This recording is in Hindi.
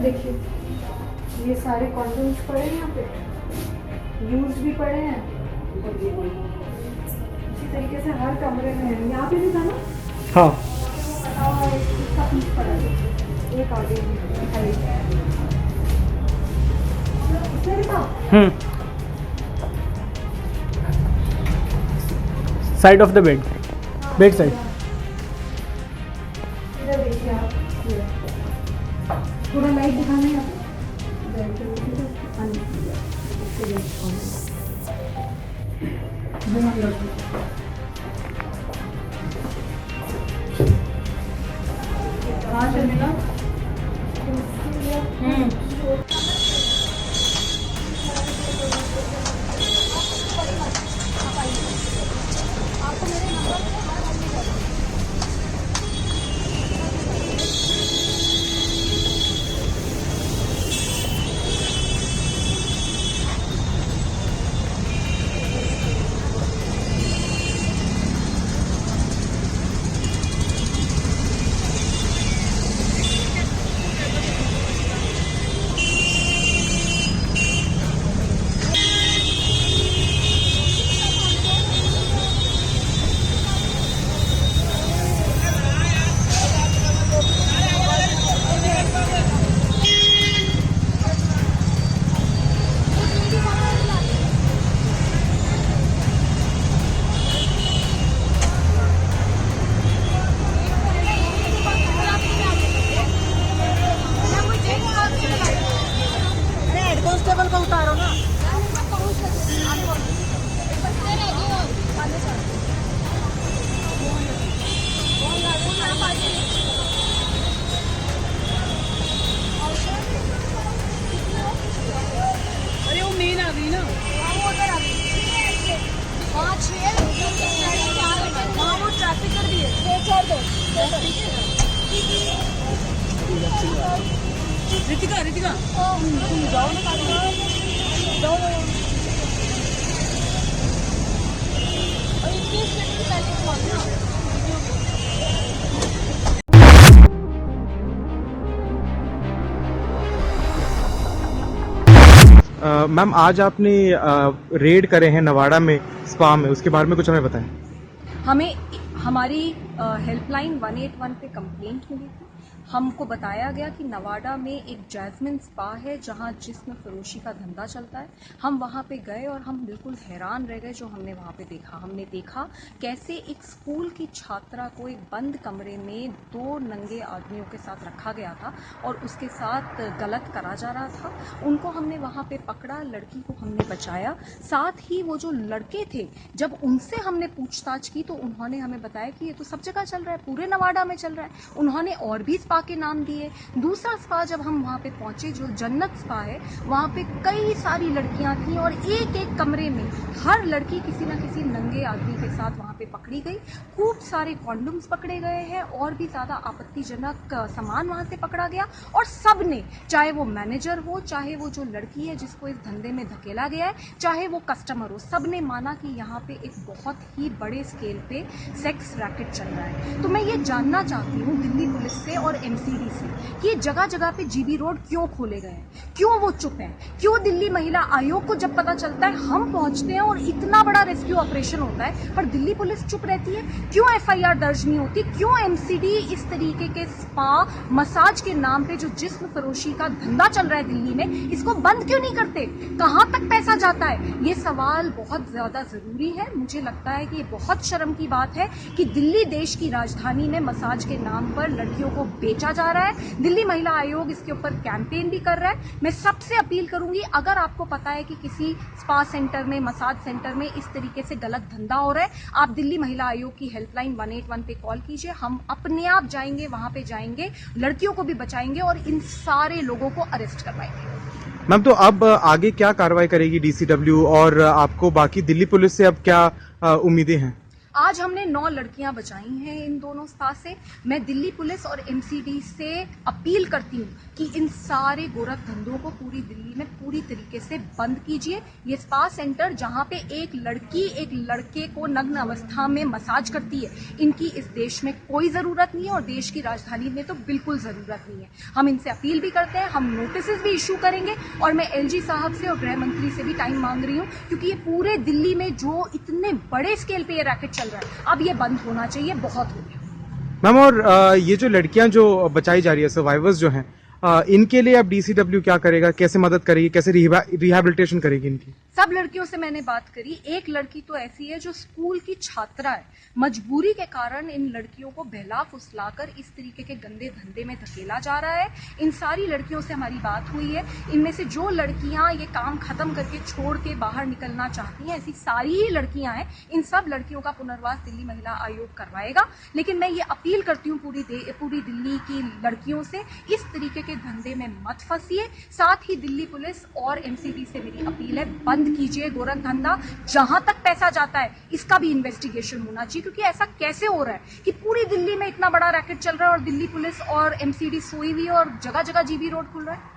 देखिए ये सारे कॉन्डोम्स पड़े हैं यहाँ पे, यूज भी पड़े हैं, और ये भी इसी तरीके से हर कमरे में है। यहाँ पे भी था ना? हाँ। और इसका पीस पड़ा है, एक आगे इसमें भी था। Side of the bed, bed side. इधर देखिए आप, पूरा लाइट दिखाना है यहाँ कहाँ से मिला? कांस्टेबल को उतारो ना। अरे वो मेन आ गई ना, वो उधर आ गई। 5-6 वहाँ वो ट्रैफिक कर दिए, 6-4 रितिका रितिका तुम जाओ ना, जाओ ना। मैम आज आपने रेड करे हैं नवाड़ा में स्पा में, उसके बारे में कुछ हमें बताएं। हमें हमारी हेल्पलाइन 181 पे कंप्लेंट मिली थी। हमको बताया गया कि नवाड़ा में एक जैस्मिन स्पा है जहां जिस्म फरोशी का धंधा चलता है। हम वहां पे गए और हम बिल्कुल हैरान रह गए जो हमने वहां पे देखा। हमने देखा कैसे एक स्कूल की छात्रा को एक बंद कमरे में 2 नंगे आदमियों के साथ रखा गया था और उसके साथ गलत करा जा रहा था। उनको हमने वहां पे पकड़ा, लड़की को हमने बचाया। साथ ही वो जो लड़के थे, जब उनसे हमने पूछताछ की तो उन्होंने हमें बताया कि ये तो सब जगह चल रहा है, पूरे नवाड़ा में चल रहा है। उन्होंने और भी स्पा के नाम दिए। दूसरा स्पा जब हम वहाँ पे पहुंचे, जो जन्नत स्पा है, वहाँ पे कई सारी लड़कियां थी और एक एक कमरे में हर लड़की किसी न किसी नंगे आदमी के साथ वहाँ पे पकड़ी गई। खूब सारे कॉन्डोम्स पकड़े गए हैं और भी ज्यादा आपत्तिजनक सामान वहाँ से पकड़ा गया। और सब ने, चाहे वो मैनेजर हो, चाहे वो जो लड़की है जिसको इस धंधे में धकेला गया है, चाहे वो कस्टमर हो, सब ने माना कि यहाँ पे एक बहुत ही बड़े स्केल पे सेक्स रैकेट चल रहा है। तो मैं ये जानना चाहती हूँ दिल्ली पुलिस से और एमसीडी से कि ये जगह जगह पे जीबी रोड क्यों खोले गए हैं, क्यों वो चुप है, क्यों दिल्ली महिला आयोग को जब पता चलता है हम पहुंचते हैं और इतना बड़ा रेस्क्यू ऑपरेशन होता है पर दिल्ली पुलिस चुप रहती है, क्यों एफआईआर दर्ज नहीं होती, क्यों एमसीडी इस तरीके के स्पा मसाज के नाम पे जो जिस्म फरोशी का धंधा चल रहा है दिल्ली में, इसको बंद क्यों नहीं करते, कहां तक पैसा जाता है। ये सवाल बहुत ज्यादा जरूरी है। मुझे लगता है कि ये बहुत शर्म की बात है कि दिल्ली देश की राजधानी में मसाज के नाम पर लड़कियों को बेचा जा रहा है। दिल्ली महिला आयोग इसके ऊपर कैंपेन भी कर रहा है। मैं सबसे अपील करूंगी, अगर आपको पता है कि किसी स्पा सेंटर में, मसाज सेंटर में इस तरीके से गलत धंधा हो रहा है, आप दिल्ली महिला आयोग की हेल्पलाइन 181 पे कॉल कीजिए। हम अपने आप जाएंगे, वहां पे जाएंगे, लड़कियों को भी बचाएंगे और इन सारे लोगों को अरेस्ट करवाएंगे। मैम तो अब आगे क्या कार्रवाई करेगी डीसीडब्ल्यू और आपको बाकी दिल्ली पुलिस से अब क्या उम्मीदें हैं? आज हमने 9 लड़कियां बचाई हैं इन दोनों स्पा से। मैं दिल्ली पुलिस और एमसीडी से अपील करती हूँ कि इन सारे गोरख धंधों को पूरी दिल्ली में पूरी तरीके से बंद कीजिए। ये स्पा सेंटर जहाँ पे एक लड़की एक लड़के को नग्न अवस्था में मसाज करती है, इनकी इस देश में कोई ज़रूरत नहीं है और देश की राजधानी में तो बिल्कुल ज़रूरत नहीं है। हम इनसे अपील भी करते हैं, हम नोटिस भी इशू करेंगे और मैं एलजी साहब से और गृह मंत्री से भी टाइम मांग रही हूँ, क्योंकि ये पूरे दिल्ली में जो इतने बड़े स्केल पे ये रैकेट चल रहा है, अब ये बंद होना चाहिए। बहुत हो गया। मैम, और ये जो लड़कियां जो बचाई जा रही है, सर्वाइवर्स जो हैं, इनके लिए अब डीसीडब्ल्यू क्या करेगा, कैसे मदद करेगी, कैसे रिहैबिलिटेशन करेगी इनकी? सब लड़कियों से मैंने बात करी। एक लड़की तो ऐसी है जो स्कूल की छात्रा है, मजबूरी के कारण इन लड़कियों को बहला फुसलाकर इस तरीके के गंदे धंधे में धकेला जा रहा है। इन सारी लड़कियों से हमारी बात हुई है। इनमें से जो लड़कियां ये काम खत्म करके छोड़ के बाहर निकलना चाहती हैं, ऐसी सारी ही लड़कियां हैं। इन सब लड़कियों का पुनर्वास दिल्ली महिला आयोग करवाएगा। लेकिन मैं ये अपील करती हूँ पूरी दिल्ली की लड़कियों से, इस तरीके के धंधे में मत फंसिए। साथ ही दिल्ली पुलिस और एमसीडी से मेरी अपील है, बंद कीजिए गोरख धंधा। जहां तक पैसा जाता है इसका भी इन्वेस्टिगेशन होना चाहिए, क्योंकि ऐसा कैसे हो रहा है कि पूरी दिल्ली में इतना बड़ा रैकेट चल रहा है और दिल्ली पुलिस और एमसीडी सोई हुई है और जगह जगह जीबी रोड खुल रहा है।